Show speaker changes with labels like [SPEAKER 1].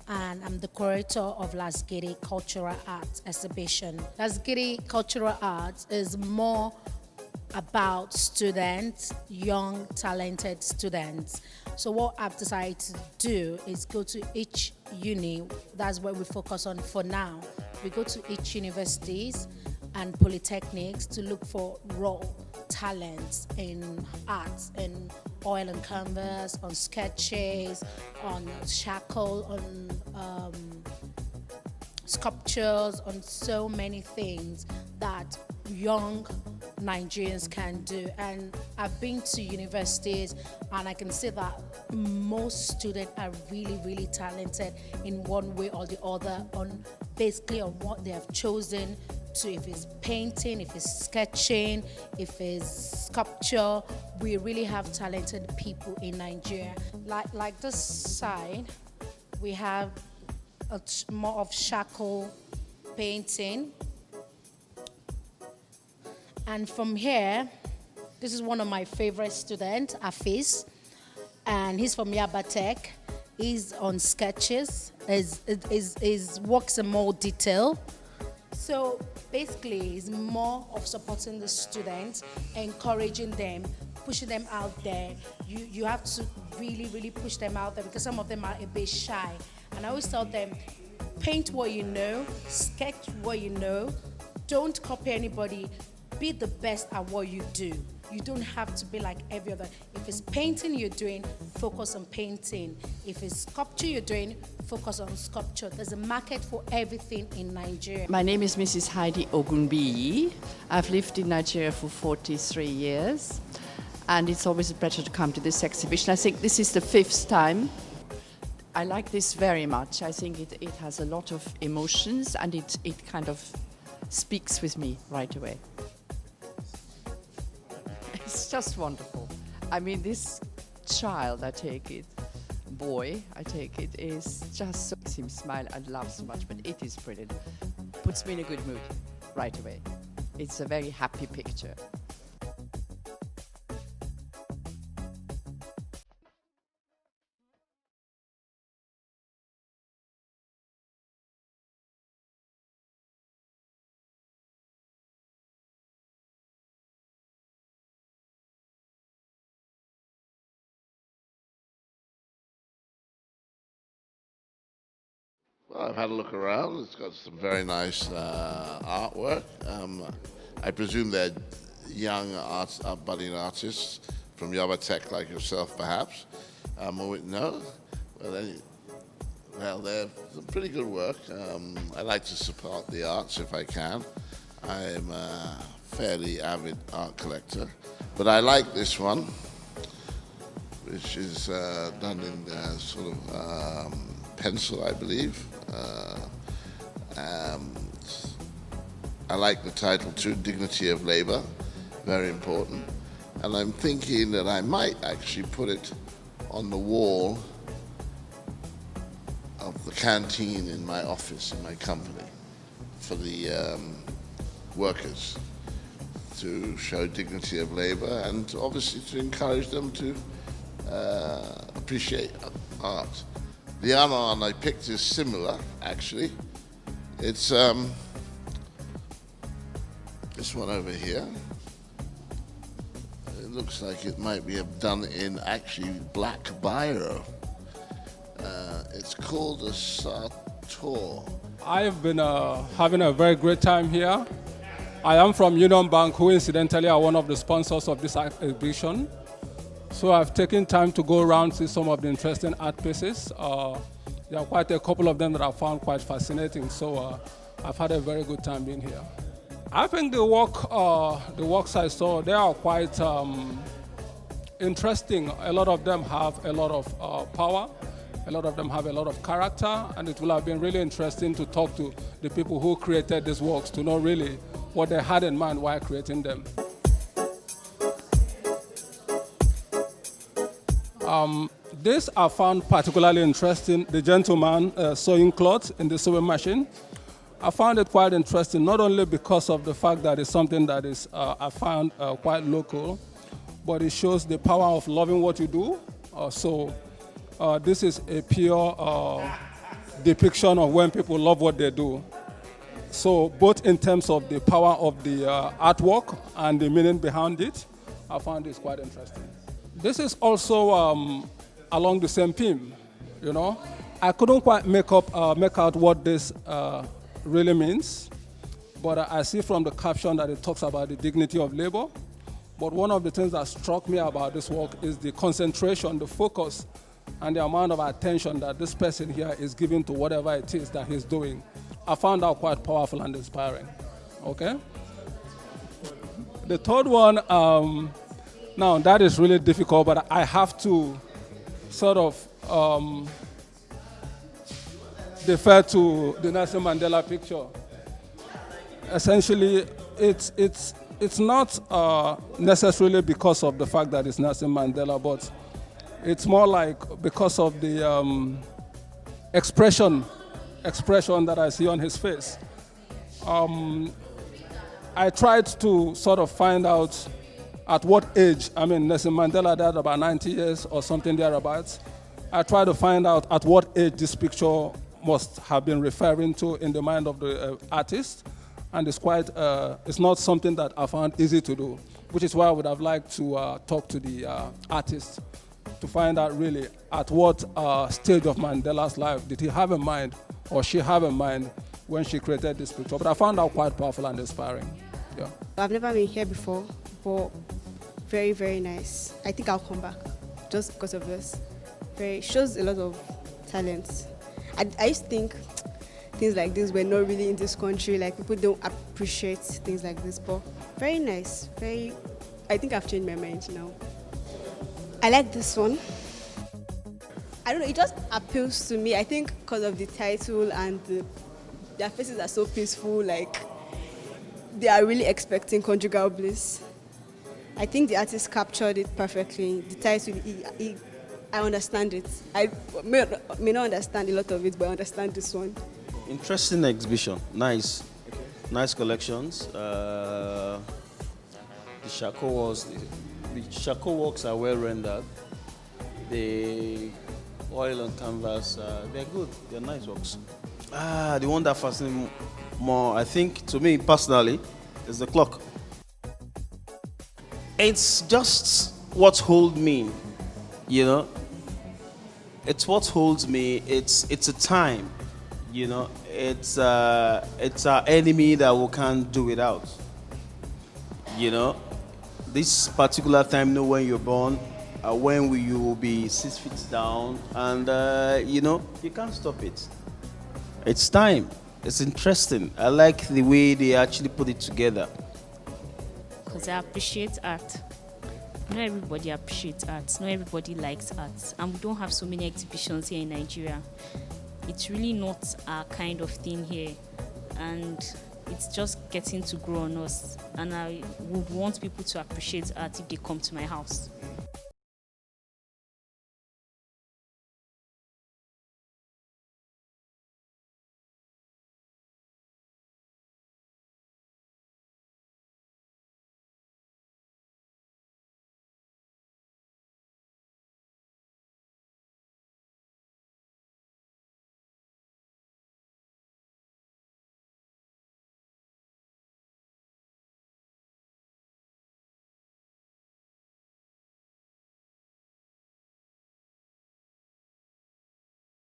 [SPEAKER 1] And I'm the curator of Lasgidi Cultural Arts Exhibition. Lasgidi Cultural Arts is more about students, young, talented students. So what I've decided to do is go to each uni. That's what we focus on for now. We go to each universities and polytechnics to look for raw talents in arts, in oil and canvas, on sketches, on shackle, on sculptures, on so many things that young Nigerians can do. And I've been to universities and I can see that most students are really, really talented in one way or the other on basically on what they have chosen to, if it's painting, if it's sketching, if it's sculpture. We really have talented people in Nigeria. Like this side, we have more of shackle painting. And from here, this is one of my favorite students, Afis, and he's from Yaba Tech. He's on sketches, his works in more detail. So basically, it's more of supporting the students, encouraging them, pushing them out there. You have to really, really push them out there because some of them are a bit shy. And I always tell them, paint what you know, sketch what you know, don't copy anybody, be the best at what you do. You don't have to be like every other. If it's painting you're doing, focus on painting. If it's sculpture you're doing, focus on sculpture. There's a market for everything in Nigeria.
[SPEAKER 2] My name is Mrs. Heidi Ogunbiyi. I've lived in Nigeria for 43 years, and it's always a pleasure to come to this exhibition. I think this is the 5th time. I like this very much. I think it has a lot of emotions, and it kind of speaks with me right away. It's just wonderful. I mean, this child, I take it, boy, I take it, is just so, makes him smile and laugh so much, but it is brilliant. Puts me in a good mood right away. It's a very happy picture.
[SPEAKER 3] Well, I've had a look around. It's got some very nice artwork. I presume they're young budding artists from Yaba Tech, like yourself, perhaps. No? Well, they're some pretty good work. I like to support the arts if I can. I'm a fairly avid art collector. But I like this one, which is done in sort of pencil, I believe. I like the title too, Dignity of Labor, very important. And I'm thinking that I might actually put it on the wall of the canteen in my office, in my company, for the workers, to show dignity of labor and obviously to encourage them to appreciate art. The other one I picked is similar, actually. It's this one over here. It looks like it might be done in actually black biro. It's called a Sartor.
[SPEAKER 4] I've been having a very great time here. I am from Union Bank, who incidentally are one of the sponsors of this exhibition. So I've taken time to go around, see some of the interesting art pieces. There are quite a couple of them that I found quite fascinating. So I've had a very good time being here. I think the works I saw, they are quite interesting. A lot of them have a lot of power. A lot of them have a lot of character, and it will have been really interesting to talk to the people who created these works to know really what they had in mind while creating them. This I found particularly interesting, the gentleman sewing clothes in the sewing machine. I found it quite interesting, not only because of the fact that it's something that is, I found quite local, but it shows the power of loving what you do. this is a pure depiction of when people love what they do. So both in terms of the power of the artwork and the meaning behind it, I found this quite interesting. This is also along the same theme, you know. I couldn't quite make out what this really means, but I see from the caption that it talks about the dignity of labor. But one of the things that struck me about this work is the concentration, the focus, and the amount of attention that this person here is giving to whatever it is that he's doing. I found that quite powerful and inspiring. Okay? The third one, now that is really difficult, but I have to sort of defer to the Nelson Mandela picture. Essentially, it's not necessarily because of the fact that it's Nelson Mandela, but it's more like because of the expression that I see on his face. I tried to sort of find out at what age, I mean, Nelson Mandela died about 90 years or something thereabouts. I tried to find out at what age this picture must have been referring to in the mind of the artist. And it's not something that I found easy to do, which is why I would have liked to talk to the artist to find out really at what stage of Mandela's life did he have in mind or she have in mind when she created this picture. But I found out quite powerful and inspiring. Yeah.
[SPEAKER 5] I've never been here before, but very, very nice. I think I'll come back just because of this. Shows a lot of talent. I used to think things like this were not really in this country, like people don't appreciate things like this, but very nice. I think I've changed my mind now. I like this one. I don't know, it just appeals to me. I think because of the title and their faces are so peaceful, like they are really expecting conjugal bliss. I think the artist captured it perfectly. The title, I understand it. I may not understand a lot of it, but I understand this one.
[SPEAKER 6] Interesting exhibition. Nice. Nice collections. The charcoal works are well rendered. The oil on canvas, they're good. They're nice works. The one that fascinates me more, I think, to me personally, is the clock. It's just what holds me, you know. It's what holds me. It's a time, you know. It's our enemy that we can't do without. You know, this particular time, you know, when you're born, when you will be 6 feet down, and you know, you can't stop it. It's time. It's interesting. I like the way they actually put it together.
[SPEAKER 7] Because I appreciate art. Not everybody appreciates art. Not everybody likes art. And we don't have so many exhibitions here in Nigeria. It's really not our kind of thing here. And it's just getting to grow on us. And I would want people to appreciate art if they come to my house.